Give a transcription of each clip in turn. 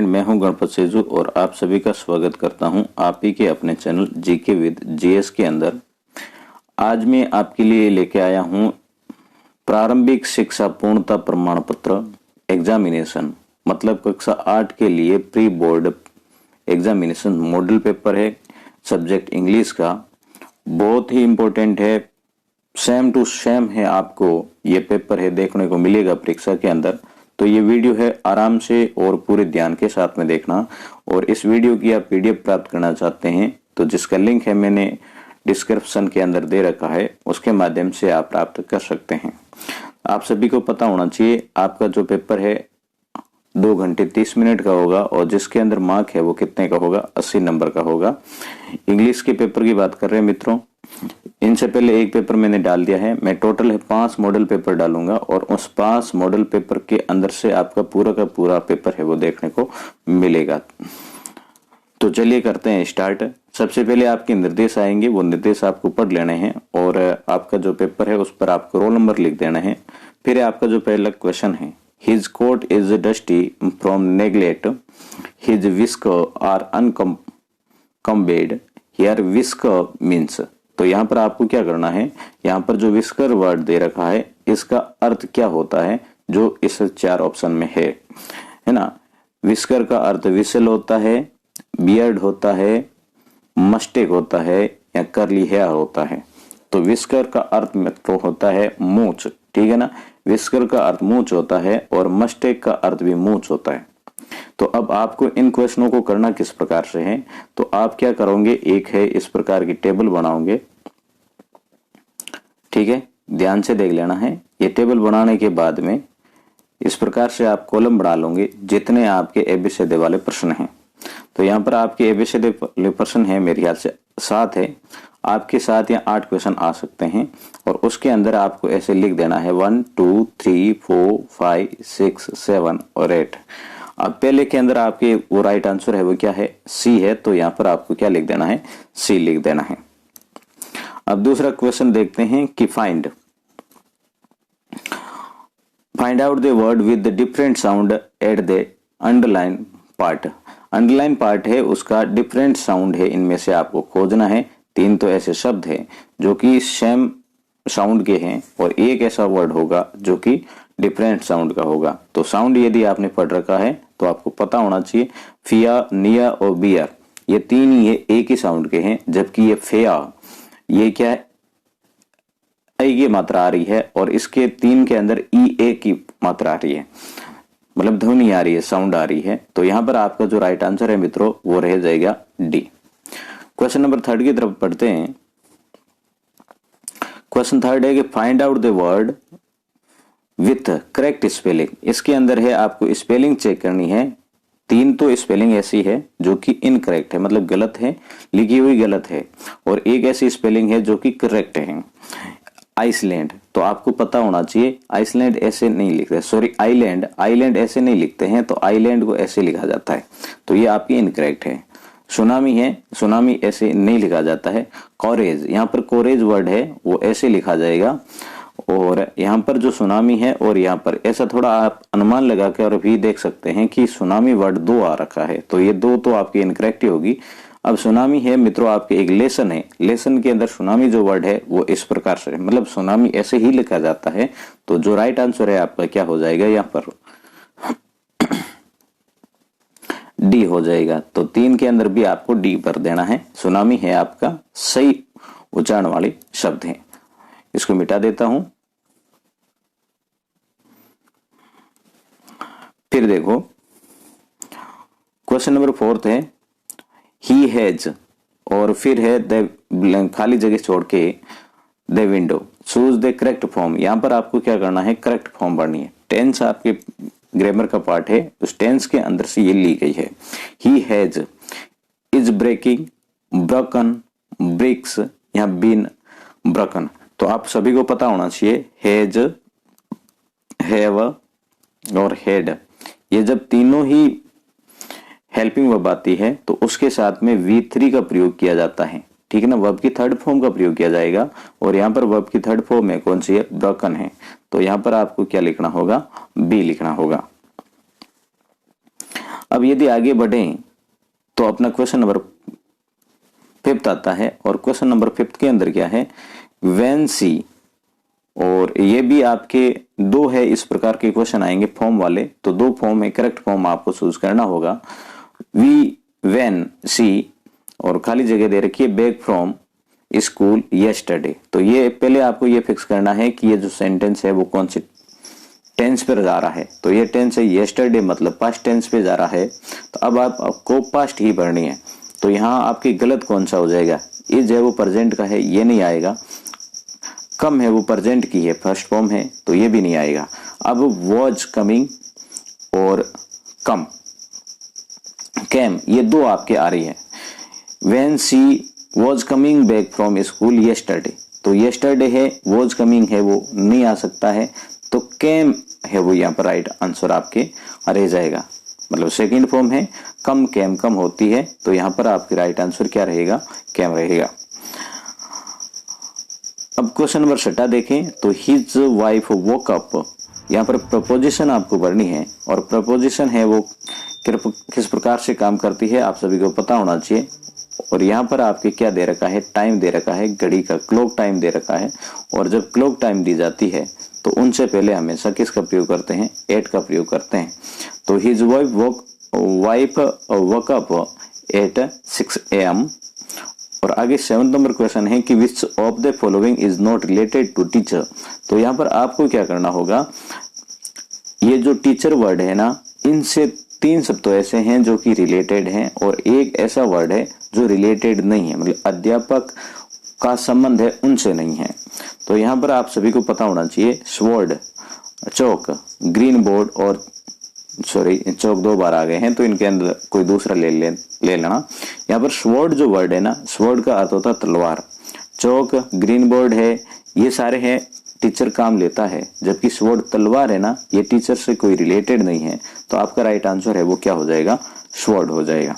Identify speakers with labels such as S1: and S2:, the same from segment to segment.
S1: Friend, मैं हूं गणपत सेजू और आप सभी का स्वागत करता हूं आप ही के अपने चैनल जीके विद जीएस के अंदर। आज मैं आपके लिए लेके आया हूं प्रारंभिक शिक्षा पूर्णता प्रमाण पत्र एग्जामिनेशन, मतलब कक्षा 8 के लिए pre board examination model paper है। सब्जेक्ट इंग्लिश का बहुत ही इंपॉर्टेंट है, सेम टू सेम है, आपको ये पेपर है देखने को मिलेगा परीक्षा के अंदर। तो ये वीडियो है, आराम से और पूरे ध्यान के साथ में देखना। और इस वीडियो की आप पीडीएफ प्राप्त करना चाहते हैं तो जिसका लिंक है मैंने डिस्क्रिप्शन के अंदर दे रखा है, उसके माध्यम से आप प्राप्त कर सकते हैं। आप सभी को पता होना चाहिए आपका जो पेपर है 2 घंटे 30 मिनट का होगा और जिसके अंदर मार्क है वो कितने का होगा, 80 नंबर का होगा। इंग्लिश के पेपर की बात कर रहे हैं मित्रों, इनसे पहले एक पेपर मैंने डाल दिया है। मैं टोटल है 5 मॉडल पेपर डालूंगा और उस 5 मॉडल पेपर के अंदर से आपका पूरा का पूरा पेपर है वो देखने को मिलेगा। तो चलिए करते हैं स्टार्ट। सबसे पहले आपके निर्देश आएंगे, वो निर्देश आपको पढ़ लेने हैं और आपका जो पेपर है उस पर आपको रोल नंबर लिख देना है। फिर आपका जो पहला क्वेश्चन है, his coat is dusty from neglect, his whisk are uncombed, here whisk means. तो यहाँ पर आपको क्या करना है, यहाँ पर जो विस्कर वर्ड दे रखा है इसका अर्थ क्या होता है जो इस 4 ऑप्शन में है ना। विस्कर का अर्थ विसल होता है, बियर्ड होता है, मस्टेक होता है या करली हेयर होता है। तो विस्कर का अर्थ तो होता है मूंछ, ठीक है ना। विस्कर का अर्थ मूंछ होता है और मस्टेक का अर्थ भी मूंछ होता है। तो अब आपको इन क्वेश्चनों को करना किस प्रकार से है, तो आप क्या करोगे, एक है इस प्रकार की टेबल बनाओगे, ठीक है, ध्यान से देख लेना है। ये टेबल बनाने के बाद में इस प्रकार से आप कॉलम बना लोगे जितने आपके एबीसीडी वाले प्रश्न हैं। तो यहाँ पर आपके एबीसीडी वाले प्रश्न है मेरे ख्याल से 7 है, आपके 7 या 8 क्वेश्चन आ सकते हैं और उसके अंदर आपको ऐसे लिख देना है 1 2 3 4 5 6 7 और 8। अब पहले के अंदर आपके वो राइट आंसर है वो क्या है, सी है, तो यहाँ पर आपको क्या लिख देना है, सी लिख देना है। अब दूसरा क्वेश्चन देखते हैं कि find out the word with the different sound at the underline part. Underline part है उसका डिफरेंट साउंड है, इनमें से आपको खोजना है। 3 तो ऐसे शब्द हैं जो कि सेम साउंड के हैं और एक ऐसा वर्ड होगा जो कि डिफरेंट साउंड का होगा। तो साउंड यदि आपने पढ़ रखा है तो आपको पता होना चाहिए फिया, निया और बियर, ये 3 ही एक ही साउंड के हैं, जबकि ये फेया ये क्या है, आई की मात्रा आ रही है और इसके 3 के अंदर ई ए की मात्रा आ रही है, मतलब ध्वनि आ रही है, साउंड आ रही है। तो यहां पर आपका जो राइट आंसर है मित्रों वो रह जाएगा डी। क्वेश्चन नंबर 3 की तरफ पढ़ते हैं। क्वेश्चन 3 है कि find out the word with correct spelling. इसके अंदर है आपको स्पेलिंग चेक करनी है। 3 तो स्पेलिंग ऐसी है जो कि इनकरेक्ट है, मतलब गलत है, लिखी हुई गलत है, और एक ऐसी स्पेलिंग है जो कि करेक्ट है। आइसलैंड, तो आपको पता होना चाहिए आइसलैंड ऐसे नहीं लिखते, सॉरी आइलैंड ऐसे नहीं लिखते हैं, तो आइलैंड को ऐसे लिखा जाता है, तो ये आपकी इनकरेक्ट है। सुनामी है, सुनामी ऐसे नहीं लिखा जाता है। कोरेज, यहाँ पर कोरेज वर्ड है वो ऐसे लिखा जाएगा, और यहाँ पर जो सुनामी है और यहाँ पर ऐसा थोड़ा आप अनुमान लगा के और भी देख सकते हैं कि सुनामी वर्ड 2 आ रखा है, तो ये 2 तो आपकी इनकरेक्ट ही होगी। अब सुनामी है मित्रों आपके एक लेसन है, लेसन के अंदर सुनामी जो वर्ड है वो इस प्रकार से, मतलब सुनामी ऐसे ही लिखा जाता है, तो जो राइट आंसर है आपका क्या हो जाएगा, यहाँ पर डी हो जाएगा। तो 3 के अंदर भी आपको डी भर देना है। सुनामी है आपका सही उच्चारण वाले शब्द है। इसको मिटा देता हूं। फिर देखो क्वेश्चन नंबर 4 है ही हैज, और फिर है द खाली जगह छोड़ के the window, choose the correct form. यहां पर आपको क्या करना है, करेक्ट फॉर्म भरनी है। टेंस आपके ग्रामर का पार्ट है, उस टेंस के अंदर से ये ली गई है। He has, is breaking, broken, breaks या बीन ब्रोकन। तो आप सभी को पता होना चाहिए हैज, हैव और हैड, ये जब तीनों ही हेल्पिंग वर्ब आती है तो उसके साथ में V3 का प्रयोग किया जाता है, ठीक है ना। वर्ब की थर्ड फॉर्म का प्रयोग किया जाएगा और यहाँ पर वर्ब की थर्ड फॉर्म है कौन सी है, ब्रोकन है। तो यहाँ पर आपको क्या लिखना होगा, बी लिखना होगा। अब यदि आगे बढ़ें तो अपना क्वेश्चन नंबर 5 आता है, और क्वेश्चन नंबर 5 के अंदर क्या है, व्हेन सी, और ये भी आपके 2 है, इस प्रकार के क्वेश्चन आएंगे फॉर्म वाले, तो 2 फॉर्म है, करेक्ट फॉर्म आपको चूज करना होगा। वी व्हेन सी और खाली जगह दे रखी है बैक फ्रॉम स्कूल यस्टरडे। तो ये पहले आपको ये फिक्स करना है कि ये जो सेंटेंस है वो कौन से टेंस पर जा रहा है। तो ये टेंस है यस्टरडे, मतलब पास्ट टेंस पे जा रहा है, तो अब आपको पास्ट ही पढ़नी है। तो यहाँ आपकी गलत कौन सा हो जाएगा, इज है वो प्रेजेंट का है, ये नहीं आएगा। कम है वो प्रेजेंट की है, फर्स्ट फॉर्म है, तो ये भी नहीं आएगा। अब वॉज कमिंग और कम कैम, ये 2 आपके आ रही है। When she was coming back from school yesterday, तो यस्टरडे है, वॉज कमिंग है वो नहीं आ सकता है, तो कैम है वो यहाँ पर राइट आंसर आपके रह जाएगा। मतलब सेकंड फॉर्म है, कम कैम कम होती है, तो यहाँ पर आपके राइट आंसर क्या रहेगा, कैम रहेगा। अब क्वेश्चन नंबर 6 देखें, तो हिज वाइफ वोक अप, यहाँ पर प्रपोजिशन आपको भरनी है, और प्रपोजिशन है वो किस प्रकार से काम करती है आप सभी को पता होना चाहिए। और यहाँ पर आपके क्या दे रखा है, टाइम दे रखा है, घड़ी का क्लॉक टाइम दे रखा है, और जब क्लॉक टाइम दी जाती है तो उनसे पहले हमेशा किसका प्रयोग करते हैं, एट का प्रयोग करते हैं। तो his wife woke up at 6 AM। और आगे 7 नंबर क्वेश्चन है कि which of the following is not related to teacher. तो यहाँ पर आपको क्या करना होगा, ये जो टीचर वर्ड है ना, इनसे 3 शब्द तो ऐसे हैं जो कि रिलेटेड हैं, और एक ऐसा वर्ड है जो रिलेटेड नहीं है, मतलब अध्यापक का संबंध है उनसे नहीं है। तो यहाँ पर आप सभी को पता होना चाहिए, स्वॉर्ड, चौक, ग्रीन बोर्ड, और सॉरी चौक 2 बार आ गए हैं, तो इनके अंदर कोई दूसरा ले लेना। यहाँ पर स्वॉर्ड जो वर्ड है ना, स्वॉर्ड का अर्थ होता है तलवार, चौक ग्रीन बोर्ड है, ये सारे हैं टीचर काम लेता है, जबकि स्वॉर्ड तलवार है ना, ये टीचर से कोई रिलेटेड नहीं है। तो आपका राइट आंसर है वो क्या हो जाएगा, स्वॉर्ड हो जाएगा।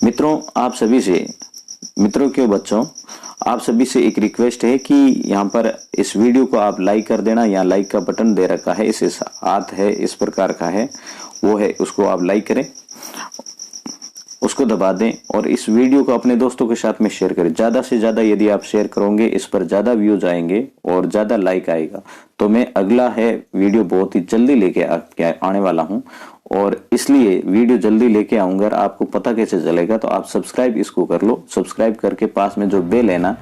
S1: मित्रों आप सभी से, मित्रों के बच्चों आप सभी से एक रिक्वेस्ट है कि यहाँ पर इस वीडियो को आप लाइक कर देना। यहाँ लाइक का बटन दे रखा है, इस हाथ है इस प्रकार का है, वो है, उसको आप लाइक करें, उसको दबा दें, और इस वीडियो को अपने दोस्तों के साथ में शेयर करें। ज्यादा से ज्यादा यदि आप शेयर करोगे, इस पर ज्यादा व्यूज आएंगे और ज्यादा लाइक आएगा, तो मैं अगला है वीडियो बहुत ही जल्दी लेके आने वाला हूं, और इसलिए वीडियो जल्दी लेके आऊंगा। आपको पता कैसे चलेगा, तो आप सब्सक्राइब इसको कर लो, सब्सक्राइब करके पास में जो बेल है ना,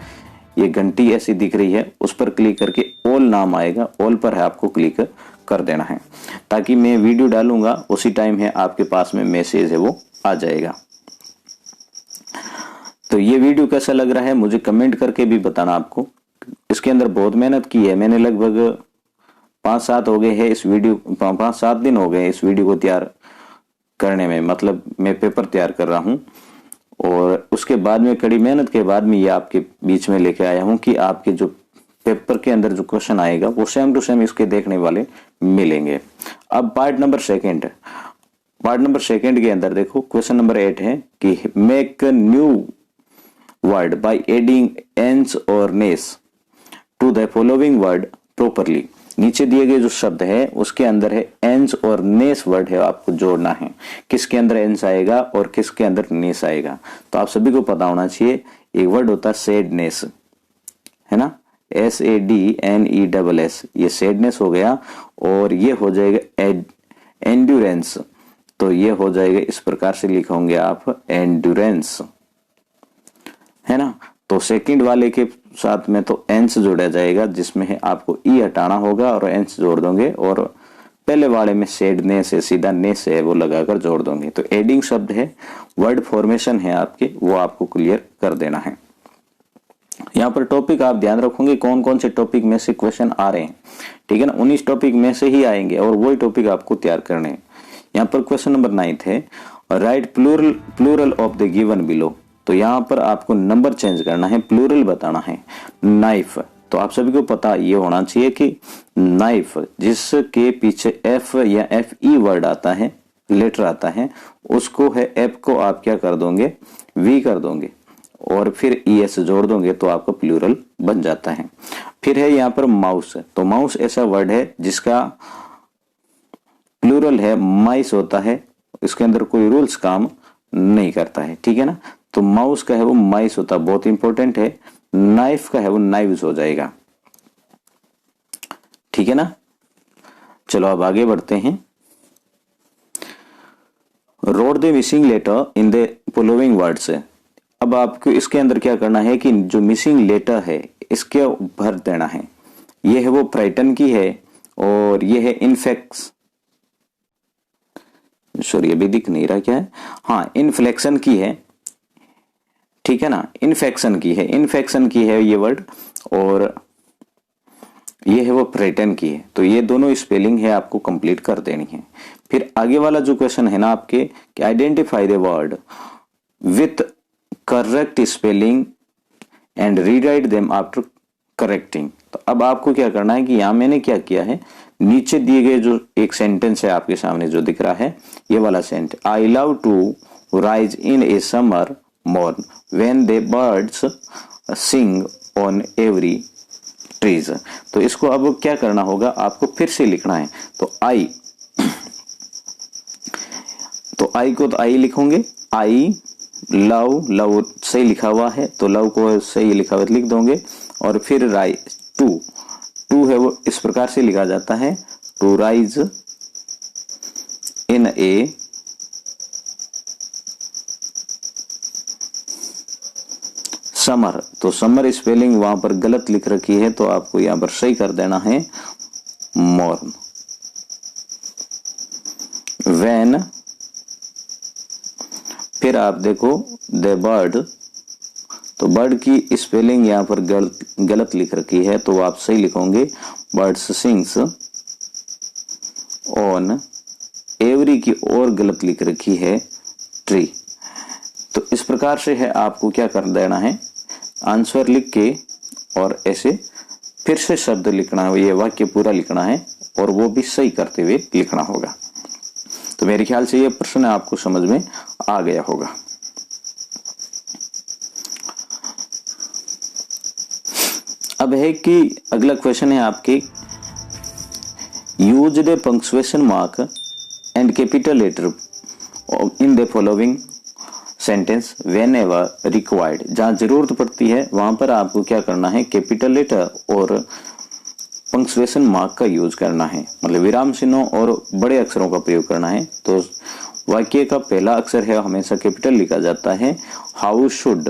S1: ये घंटी ऐसी दिख रही है, उस पर क्लिक करके ऑल नाम आएगा, ऑल पर है आपको क्लिक कर देना है, ताकि मैं वीडियो डालूंगा उसी टाइम है आपके पास में मैसेज है वो आ जाएगा। तो ये वीडियो कैसा लग रहा है मुझे कमेंट करके भी बताना। आपको इसके अंदर बहुत मेहनत की है मैंने, लगभग 5-7 हो गए हैं इस वीडियो, 5-7 दिन हो गए इस वीडियो को तैयार करने में, मतलब मैं पेपर तैयार कर रहा हूं, और उसके बाद में कड़ी मेहनत के बाद में ये आपके बीच में लेके आया हूं कि आपके जो पेपर के अंदर जो क्वेश्चन आएगा वो सेम टू सेम इसके देखने वाले मिलेंगे। अब पार्ट नंबर सेकंड के अंदर देखो, क्वेश्चन नंबर 8 है कि make new word by adding ance और ness to the following word properly. नीचे दिए गए जो शब्द है उसके अंदर है एंस और नेस वर्ड है, आपको जोड़ना है, किसके अंदर एंस आएगा और किसके अंदर नेस आएगा। तो आप सभी को पता होना चाहिए, एक वर्ड होता है सैडनेस, है ना, SADNESS, ये सैडनेस हो गया, और ये हो जाएगा एंड्योरेंस, तो ये हो जाएगा इस प्रकार से लिखोगे आप एंड्योरेंस, है ना। तो सेकंड वाले के साथ में तो एंस जोड़ा जाएगा, जिसमें है आपको ई हटाना होगा और एंस जोड़ दोगे, और पहले वाले में सैडनेस है, सीधा नेस है वो लगाकर जोड़ दोगे। तो एडिंग शब्द है, वर्ड फॉर्मेशन है आपके, वो आपको क्लियर कर देना है। यहाँ पर टॉपिक आप ध्यान रखोगे कौन कौन से टॉपिक में से क्वेश्चन आ रहे हैं, ठीक है ना, 19 टॉपिक में से ही आएंगे, और वही टॉपिक आपको तैयार करने हैं। यहाँ पर क्वेश्चन नंबर 9 है, write plural of the given below. तो यहाँ पर आपको नंबर चेंज करना है, प्लूरल बताना है। नाइफ, तो आप सभी को पता ये होना चाहिए कि नाइफ जिसके पीछे एफ या FE वर्ड आता है, लेटर आता है, उसको है एफ को आप क्या कर दोगे, वी कर दोगे, और फिर ES जोड़ दोगे, तो आपका प्लूरल बन जाता है। फिर है यहाँ पर माउस, तो माउस ऐसा वर्ड है जिसका प्लूरल है, माइस होता है, इसके अंदर कोई रूल्स काम नहीं करता है, ठीक है ना। तो माउस का है वो माइस होता है, बहुत इंपॉर्टेंट है। नाइफ का है वो नाइव्स हो जाएगा, ठीक है ना। चलो अब आगे बढ़ते हैं। Road the missing letter in the following words. अब आपको इसके अंदर क्या करना है कि जो मिसिंग लेटर है इसके भर देना है। ये है वो फ्राइटन की है और ये है इनफेक्स, सॉरी अभी दिख नहीं रहा क्या है, हाँ इनफ्लेक्शन की है, ठीक है ना, इन्फेक्शन की है, इन्फेक्शन की है ये वर्ड, और ये है वो फ्राइटन की है। तो ये दोनों स्पेलिंग है आपको कंप्लीट कर देनी है। फिर आगे वाला जो क्वेश्चन है ना आपके कि identify the word with correct spelling and rewrite them after correcting. तो अब आपको क्या करना है कि यहां मैंने क्या किया है, नीचे दिए गए जो एक सेंटेंस है आपके सामने जो दिख रहा है ये वाला sentence, I love to rise in a summer morn when the birds sing on every trees. तो इसको अब क्या करना होगा, आपको फिर से लिखना है। तो आई को तो आई लिखोगे, आई लव, लव सही लिखा हुआ है तो लव को सही लिखा हुआ लिख दोगे, और फिर राइज टू है वो इस प्रकार से लिखा जाता है, to rise in a summer. तो समर स्पेलिंग वहां पर गलत लिख रखी है तो आपको यहां पर सही कर देना है मॉर्न। व्हेन, फिर आप देखो द बर्ड, तो बर्ड की स्पेलिंग यहां पर गलत लिख रखी है तो आप सही लिखोगे बर्ड्स सिंग्स ऑन एवरी की और गलत लिख रखी है ट्री। तो इस प्रकार से है आपको क्या कर देना है, आंसर लिख के और ऐसे फिर से शब्द लिखना है, ये वाक्य पूरा लिखना है और वो भी सही करते हुए लिखना होगा। तो मेरे ख्याल से ये प्रश्न आपको समझ में आ गया होगा। अब है कि अगला क्वेश्चन है आपके, use the punctuation mark and capital letter in the following sentence whenever required. जहां जरूरत पड़ती है वहां पर आपको क्या करना है, कैपिटल लेटर और पंक्चुएशन मार्क का यूज करना है, मतलब विराम चिन्हों और बड़े अक्षरों का प्रयोग करना है। तो वाक्य का पहला अक्षर है हमेशा कैपिटल लिखा जाता है, हाउ शुड।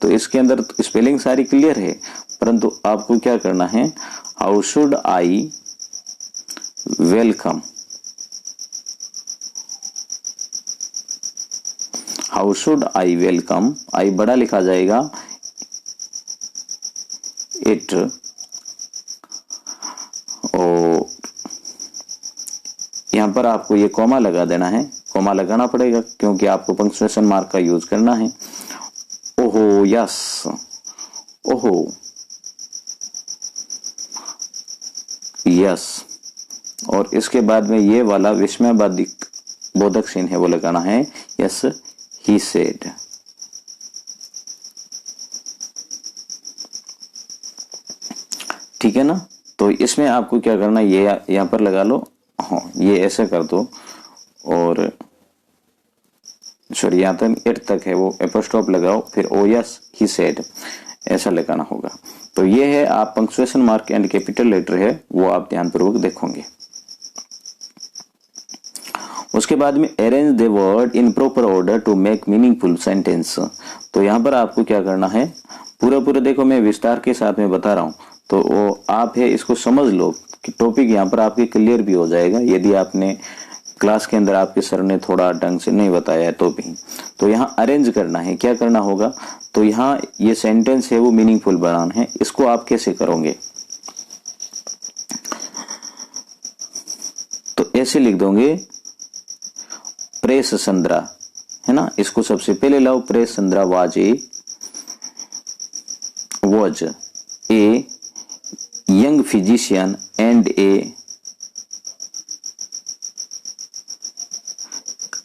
S1: तो इसके अंदर स्पेलिंग सारी क्लियर है, परंतु आपको क्या करना है, how should I welcome, how should I welcome, I बड़ा लिखा जाएगा इट, और यहां पर आपको ये कॉमा लगा देना है, कॉमा लगाना पड़ेगा क्योंकि आपको पंक्चुएशन मार्क का यूज करना है। ओहो यस, ओहो यस, और इसके बाद में ये वाला विस्मयवादी बोधक चिन्ह है वो लगाना है, यस ही सेड। ठीक है ना। तो इसमें आपको क्या करना है, ये यहां पर लगा लो, हाँ ये ऐसे कर दो, और सॉरी यहाँ तक इट तक है वो एपोस्ट्रोफ लगाओ, फिर ओ यस ही सेड ऐसा लगाना होगा। तो ये है आप punctuation mark and capital letter है वो आप ध्यानपूर्वक देखोगे। उसके बाद में arrange the word in proper order to make meaningful sentence. तो यहाँ पर आपको क्या करना है, पूरा देखो मैं विस्तार के साथ में बता रहा हूँ, तो वो आप है इसको समझ लो कि टॉपिक यहाँ पर आपके क्लियर भी हो जाएगा यदि आपने क्लास के अंदर आपके सर ने थोड़ा ढंग से नहीं बताया है तो भी। तो यहाँ अरेंज करना है, क्या करना होगा, तो यहाँ ये सेंटेंस है वो मीनिंगफुल बनाना है। इसको आप कैसे करोगे, तो ऐसे लिख दोगे, प्रेस संद्रा है ना, इसको सबसे पहले लाओ, press Sandra was a young physician and a,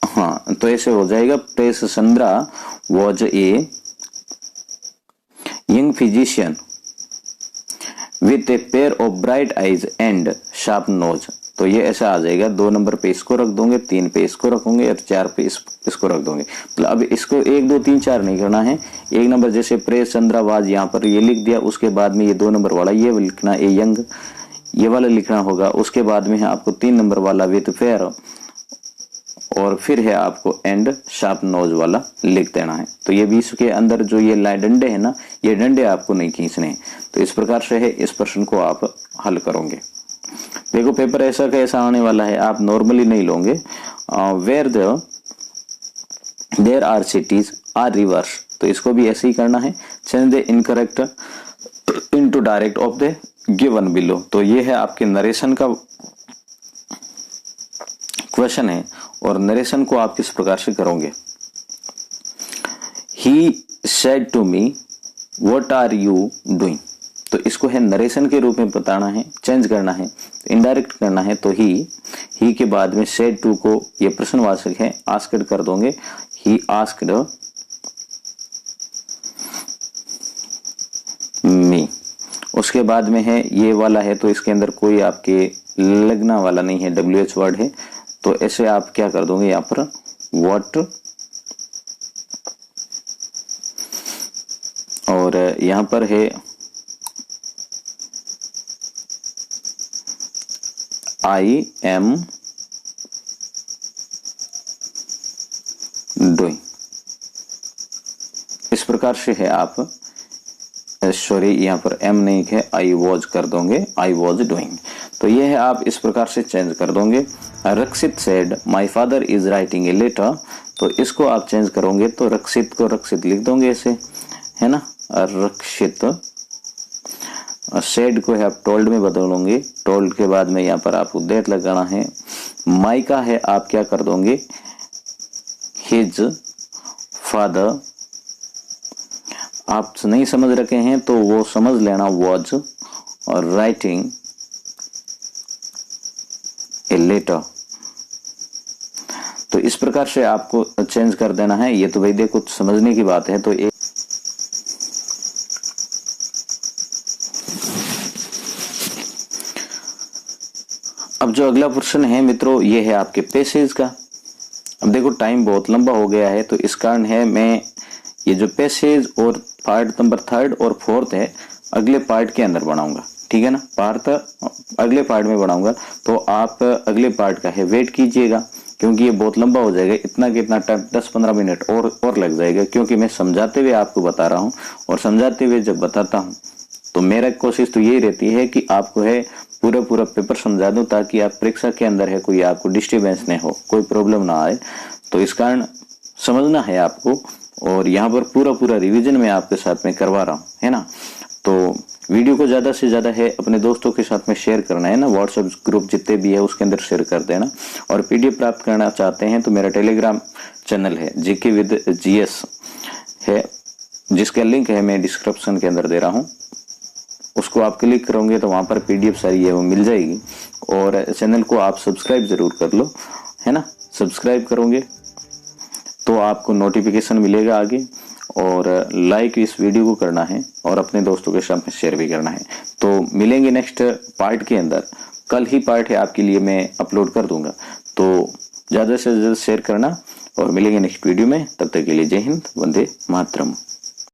S1: हाँ तो ऐसे हो जाएगा, press Sandra was a young physician with a pair of bright eyes and sharp nose. तो ये ऐसा आ जाएगा, 2 नंबर पे इसको रख दोगे, 3 पे इसको रखोगे और 4 पे इसको रख दोगे। मतलब अब इसको 1 2 3 4 नहीं करना है। 1 नंबर जैसे प्रेस चंद्रावाज यहाँ पर ये लिख दिया, उसके बाद में ये 2 नंबर वाला ये लिखना, ए यंग ये वाला लिखना होगा। उसके बाद में है आपको 3 नंबर वाला विथ फेयर, और फिर है आपको एंड शार्प नोज वाला लिख देना है। तो ये 20 के अंदर जो ये डंडे हैं ना, ये डंडे आपको नहीं खींचने हैं। तो इस प्रकार से है, इस प्रश्न को आप हल करोगे। देखो पेपर ऐसा कैसा आने वाला है, आप नॉर्मली नहीं लोगे। Where there are cities are rivers, तो इसको भी ऐसे ही करना है। Change the incorrect into direct of the given below. तो ये है आपके नरेशन का क्वेश्चन है, और नरेशन को आप किस प्रकार से करोगे। He said to me what are you doing, तो इसको है नरेशन के रूप में बताना है, चेंज करना है, इनडायरेक्ट करना है। तो ही के बाद में सेड टू को ये प्रश्नवाचक है, आस्क्ड कर दोगे, ही आस्क्ड मी। उसके बाद में है ये वाला है, तो इसके अंदर कोई आपके लगना वाला नहीं है, WH वर्ड है। तो ऐसे आप क्या कर दोगे यहाँ पर, व्हाट, और यहाँ पर है आई एम डूइंग। इस प्रकार से है आप, सॉरी यहाँ पर एम नहीं है, आई वॉज कर दोगे, आई वॉज डूइंग। तो ये है, आप इस प्रकार से चेंज कर दोगे। Rakshit said my father is writing a letter, तो इसको आप चेंज करोगे, तो रक्षित को रक्षित लिख दोगे ऐसे, है ना, रक्षित। सेड को है आप टोल्ड में बदलोगे, टोल्ड के बाद में यहाँ पर आपको दैट लगाना है। माई का है आप क्या कर दोगे, हिज फादर। आप नहीं समझ रखे हैं तो वो समझ लेना, वॉज, और राइटिंग ए लेटर। तो इस प्रकार से आपको चेंज कर देना है। ये तो भाई देखो समझने की बात है। तो एक अब जो अगला प्रश्न है मित्रों, ये है आपके पैसेज का। अब देखो टाइम बहुत लंबा हो गया है, तो इस कारण है मैं ये जो पैसेज और पार्ट नंबर 3 और 4 है अगले पार्ट के अंदर बनाऊंगा, ठीक है ना, पार्ट अगले पार्ट में बनाऊंगा। तो आप अगले पार्ट का है वेट कीजिएगा, क्योंकि ये बहुत लंबा हो जाएगा। इतना कितना टाइम, 10-15 मिनट और लग जाएगा, क्योंकि मैं समझाते हुए आपको बता रहा हूँ, और समझाते हुए जब बताता हूँ तो मेरा कोशिश तो यही रहती है कि आपको है पूरा पेपर समझा दूं, ताकि आप परीक्षा के अंदर है कोई आपको डिस्टर्बेंस नहीं हो, कोई प्रॉब्लम ना आए। तो इस कारण समझना है आपको, और यहाँ पर पूरा रिवीजन मैं आपके साथ में करवा रहा हूँ, है ना। तो वीडियो को ज्यादा से ज्यादा है अपने दोस्तों के साथ में शेयर करना है ना, व्हाट्सएप ग्रुप जितने भी है उसके अंदर शेयर कर देना। और PDF प्राप्त करना चाहते हैं तो मेरा टेलीग्राम चैनल है GK विद GS है, जिसका लिंक है मैं डिस्क्रिप्शन के अंदर दे रहा हूँ। उसको आप क्लिक करोगे तो वहां पर PDF सारी है वो मिल जाएगी। और चैनल को आप सब्सक्राइब जरूर कर लो, है ना। सब्सक्राइब करोगे तो आपको नोटिफिकेशन मिलेगा आगे, और लाइक इस वीडियो को करना है और अपने दोस्तों के साथ शेयर भी करना है। तो मिलेंगे नेक्स्ट पार्ट के अंदर, कल ही पार्ट है आपके लिए मैं अपलोड कर दूंगा। तो ज्यादा से ज्यादा शेयर करना, और मिलेंगे नेक्स्ट वीडियो में। तब तक के लिए जय हिंद, वंदे मातरम।